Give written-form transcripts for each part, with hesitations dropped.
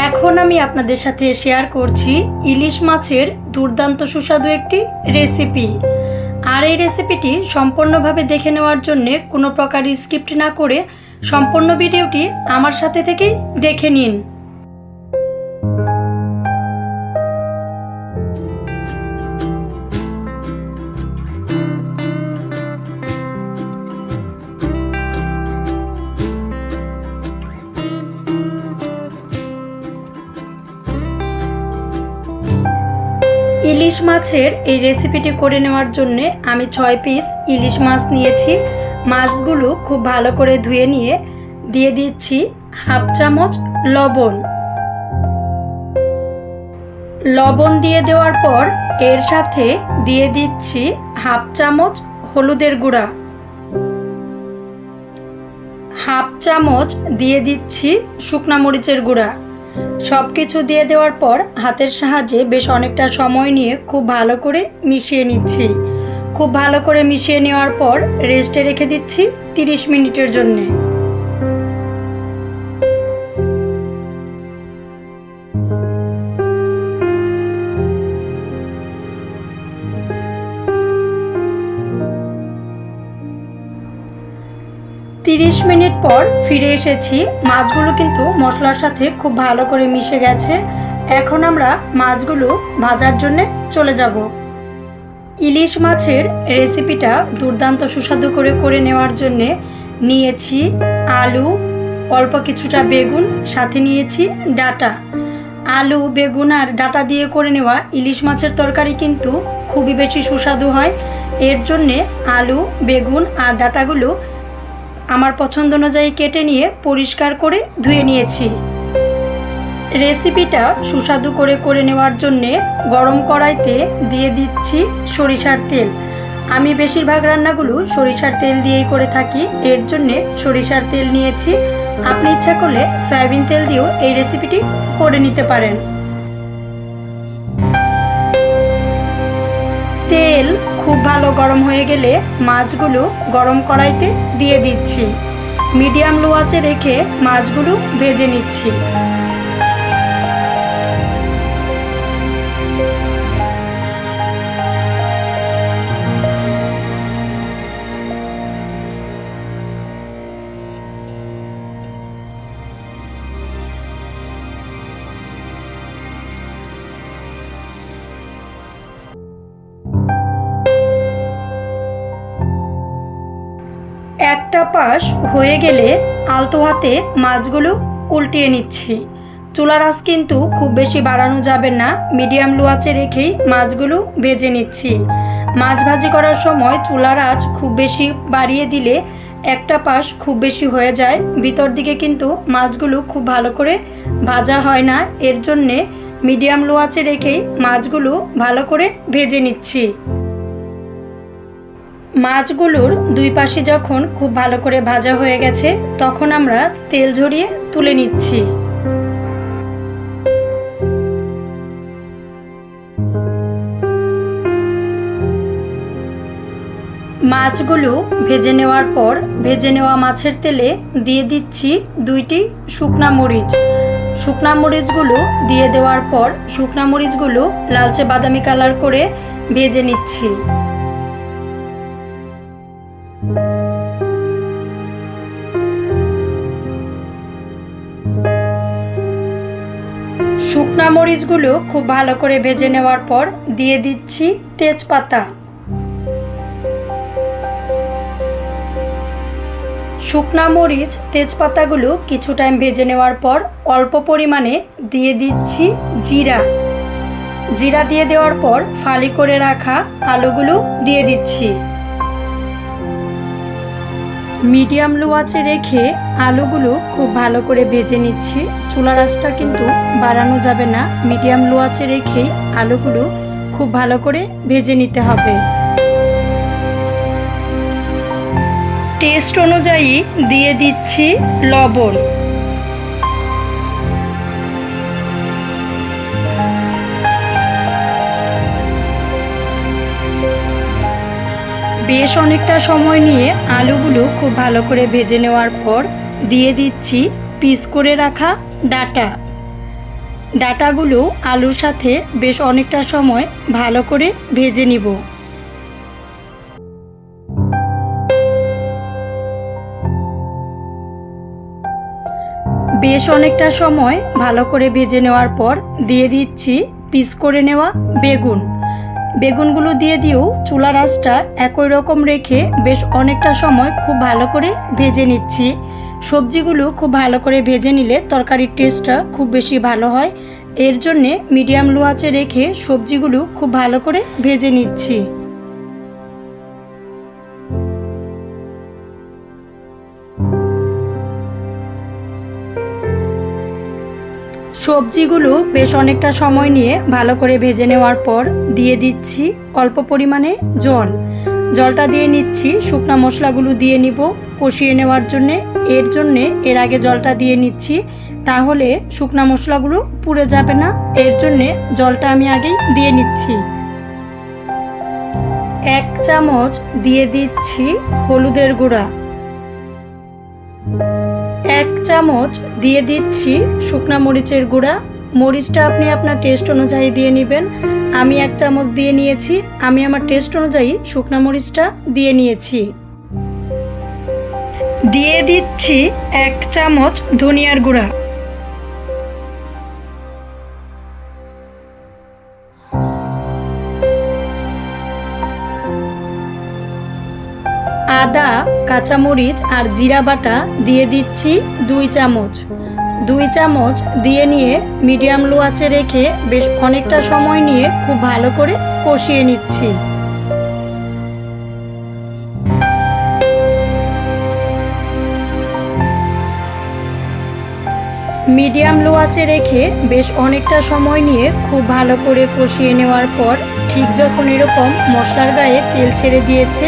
এখন আমি আপনাদের সাথে শেয়ার করছি ইলিশ মাছের দুর্দান্ত সুস্বাদু একটি রেসিপি। আর এই রেসিপিটি সম্পূর্ণভাবে দেখে নেওয়ার জন্য কোনো প্রকার স্কিপ না করে সম্পূর্ণ ভিডিওটি আমার সাথে থেকেই দেখে নিন। ইলিশ মাছের এই রেসিপিটি করে নেওয়ার জন্য আমি 6 পিস ইলিশ মাছ নিয়েছি। মাছগুলো খুব ভালো করে ধুয়ে নিয়ে দিয়ে দিচ্ছি হাফ চামচ লবণ দিয়ে দেওয়ার পর এর সাথে দিয়ে দিচ্ছি হাফ চামচ হলুদের গুঁড়া, হাফ চামচ দিয়ে দিচ্ছি শুকনা মরিচের গুঁড়া। সব কিছু দিয়ে দেওয়ার পর হাতের সাহায্যে বেশ অনেকটা সময় নিয়ে খুব ভালো করে মিশিয়ে নিচ্ছি। খুব ভালো করে মিশিয়ে নেওয়ার পর রেস্টে রেখে দিচ্ছি 30 মিনিটের জন্যে। মিনিট পর ফিরে এসেছি। মাছগুলো কিন্তু মশলার সাথে খুব ভালো করে মিশে গেছে। এখন আমরা মাছগুলো ভাজার জন্য চলে যাব। ইলিশ মাছের রেসিপিটা দুর্দান্ত সুস্বাদু করে নেওয়ার জন্য নিয়েছি আলু, অল্প কিছুটা বেগুন, সাথে নিয়েছি ডাঁটা। আলু, বেগুন আর ডাঁটা দিয়ে করে নেওয়া ইলিশ মাছের তরকারি কিন্তু খুবই বেশি সুস্বাদু হয়। এর জন্যে আলু, বেগুন আর ডাঁটাগুলো আমার পছন্দ অনুযায়ী কেটে নিয়ে পরিষ্কার করে ধুয়ে নিয়েছি। রেসিপিটা সুস্বাদু করে নেওয়ার জন্যে গরম কড়াইতে দিয়ে দিচ্ছি সরিষার তেল। আমি বেশিরভাগ রান্নাগুলো সরিষার তেল দিয়েই করে থাকি, এর জন্যে সরিষার তেল নিয়েছি। আপনি ইচ্ছা করলে সয়াবিন তেল দিয়েও এই রেসিপিটি করে নিতে পারেন। তেল খুব ভালো গরম হয়ে গেলে মাছগুলো গরম কড়াইতে দিয়ে দিচ্ছি। মিডিয়াম লো আঁচে রেখে মাছগুলো ভেজে নিচ্ছি। একটা পাশ হয়ে গেলে আলতো হাতে মাছগুলো উল্টিয়ে নিচ্ছি। চুলার আঁচ কিন্তু খুব বেশি বাড়ানো যাবে না, মিডিয়াম লো আঁচে রেখেই মাছগুলো ভেজে নিচ্ছি। মাছ ভাজি করার সময় চুলার আঁচ খুব বেশি বাড়িয়ে দিলে একটা পাশ খুব বেশি হয়ে যায়, ভিতর দিকে কিন্তু মাছগুলো খুব ভালো করে ভাজা হয় না। এর জন্যে মিডিয়াম লো আঁচে রেখেই মাছগুলো ভালো করে ভেজে নিচ্ছি। মাছগুলোর দুই পাশে যখন খুব ভালো করে ভাজা হয়ে গেছে তখন আমরা তেল ঝরিয়ে তুলে নিচ্ছি। মাছগুলো ভেজে নেওয়ার পর ভেজে নেওয়া মাছের তেলে দিয়ে দিচ্ছি 2টি শুকনা মরিচ। শুকনা মরিচগুলো দিয়ে দেওয়ার পর শুকনা মরিচগুলো লালচে বাদামি কালার করে ভেজে নিচ্ছি। শুকনা মরিচগুলো খুব ভালো করে ভেজে নেওয়ার পর দিয়ে দিচ্ছি তেজপাতা। শুকনা মরিচ, তেজপাতাগুলো কিছু টাইম ভেজে নেওয়ার পর অল্প পরিমাণে দিয়ে দিচ্ছি জিরা দিয়ে দেওয়ার পর ফালি করে রাখা আলুগুলো দিয়ে দিচ্ছি। মিডিয়াম লো আঁচে রেখে আলুগুলো খুব ভালো করে ভেজে নিচ্ছি। চুলার আঁচটা কিন্তু বাড়ানো যাবে না, মিডিয়াম লো আঁচে রেখেই আলুগুলো খুব ভালো করে ভেজে নিতে হবে। টেস্ট অনুযায়ী দিয়ে দিচ্ছি লবণ। বেশ অনেকটা সময় নিয়ে আলুগুলো খুব ভালো করে ভেজে নেওয়ার পর দিয়ে দিচ্ছি পিস করে রাখা ডাঁটা। ডাঁটাগুলো আলুর সাথে বেশ অনেকটা সময় ভালো করে ভেজে নিব। বেশ অনেকটা সময় ভালো করে ভেজে নেওয়ার পর দিয়ে দিচ্ছি পিস করে নেওয়া বেগুন। বেগুনগুলো দিয়ে দিয়েও চুলার আঁচটা একই রকম রেখে বেশ অনেকটা সময় খুব ভালো করে ভেজে নিচ্ছি। সবজিগুলো খুব ভালো করে ভেজে নিলে তরকারির টেস্টটা খুব বেশি ভালো হয়। এর জন্যে মিডিয়াম লো আঁচে রেখে সবজিগুলো খুব ভালো করে ভেজে নিচ্ছি। সবজিগুলো বেশ অনেকটা সময় নিয়ে ভালো করে ভেজে নেওয়ার পর দিয়ে দিচ্ছি অল্প পরিমাণে জল। জলটা দিয়ে নিচ্ছি শুকনো মশলাগুলো দিয়ে নিব কষিয়ে নেওয়ার জন্যে। এর আগে জলটা দিয়ে নিচ্ছি, তাহলে শুকনো মশলাগুলো পুড়ে যাবে না। এর জন্যে জলটা আমি আগেই দিয়ে নিচ্ছি। 1 চামচ দিয়ে দিচ্ছি হলুদের গুঁড়া, 1 চামচ দিয়ে দিচ্ছি শুকনা মরিচের গুঁড়া। মরিচটা আপনি আপনার টেস্ট অনুযায়ী দিয়ে নেবেন। আমি 1 চামচ দিয়ে নিয়েছি, আমি আমার টেস্ট অনুযায়ী শুকনা মরিচটা দিয়ে নিয়েছি। দিয়ে দিচ্ছি 1 চামচ ধনিয়ার গুঁড়া, আদা, কাঁচামরিচ আর জিরা বাটা দিয়ে দিচ্ছি 2 চামচ। 2 চামচ দিয়ে নিয়ে মিডিয়াম লো আঁচে রেখে বেশ অনেকটা সময় নিয়ে খুব ভালো করে কষিয়ে নিচ্ছি। মিডিয়াম লো আঁচে রেখে বেশ অনেকটা সময় নিয়ে খুব ভালো করে কষিয়ে নেওয়ার পর ঠিক যখন এরকম মশলার গায়ে তেল ছেড়ে দিয়েছে,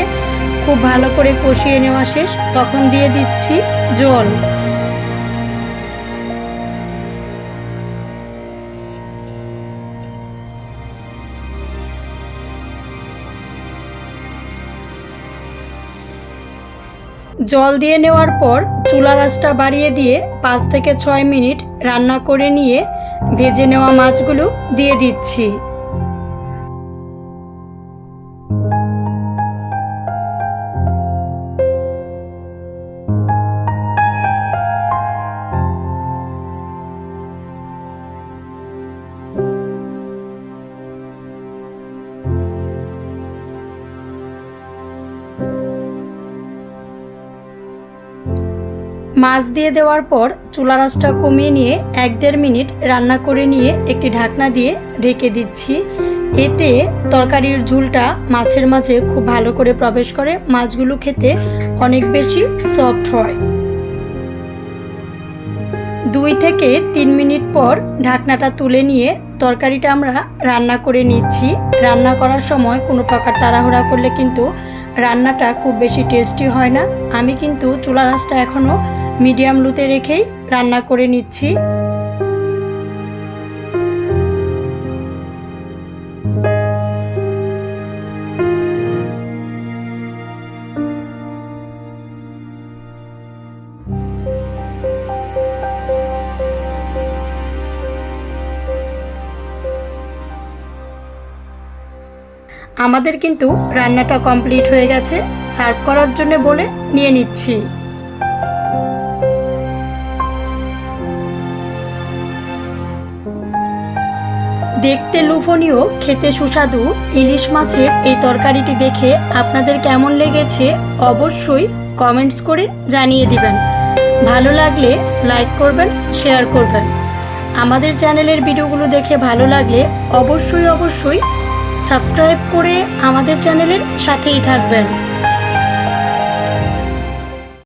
খুব ভালো করে কষিয়ে নেওয়া শেষ, তখন দিয়ে দিচ্ছি জল। জল দিয়ে নেওয়ার পর চুলার আঁচটা বাড়িয়ে দিয়ে 5 থেকে 6 মিনিট রান্না করে নিয়ে ভেজে নেওয়া মাছগুলো দিয়ে দিচ্ছি। মাছ দিয়ে দেওয়ার পর চুলার আঁচটা কমিয়ে নিয়ে 1-1.5 মিনিট রান্না করে নিয়ে একটি ঢাকনা দিয়ে ঢেকে দিচ্ছি। এতে তরকারির ঝোলটা মাছের মাঝে খুব ভালো করে প্রবেশ করে, মাছগুলো খেতে অনেক বেশি সফট হয়। 2 থেকে 3 মিনিট পর ঢাকনাটা তুলে নিয়ে তরকারিটা আমরা রান্না করে নিচ্ছি। রান্না করার সময় কোনো প্রকার তাড়াহুড়া করলে কিন্তু রান্নাটা খুব বেশি টেস্টি হয় না। আমি কিন্তু চুলার আঁচটা এখনও মিডিয়াম লোতে রেখেই রান্না করে নিচ্ছি। আমাদের কিন্তু রান্নাটা কমপ্লিট হয়ে গেছে, সার্ভ করার জন্য বলে নিয়ে নিচ্ছি। দেখতে লোভনীয়, খেতে সুস্বাদু ইলিশ মাছের এই তরকারিটি দেখে আপনাদের কেমন লেগেছে অবশ্যই কমেন্টস করে জানিয়ে দিবেন। ভালো লাগলে লাইক করবেন, শেয়ার করবেন। আমাদের চ্যানেলের ভিডিওগুলো দেখে ভালো লাগলে অবশ্যই সাবস্ক্রাইব করে আমাদের চ্যানেলের সাথেই থাকবেন।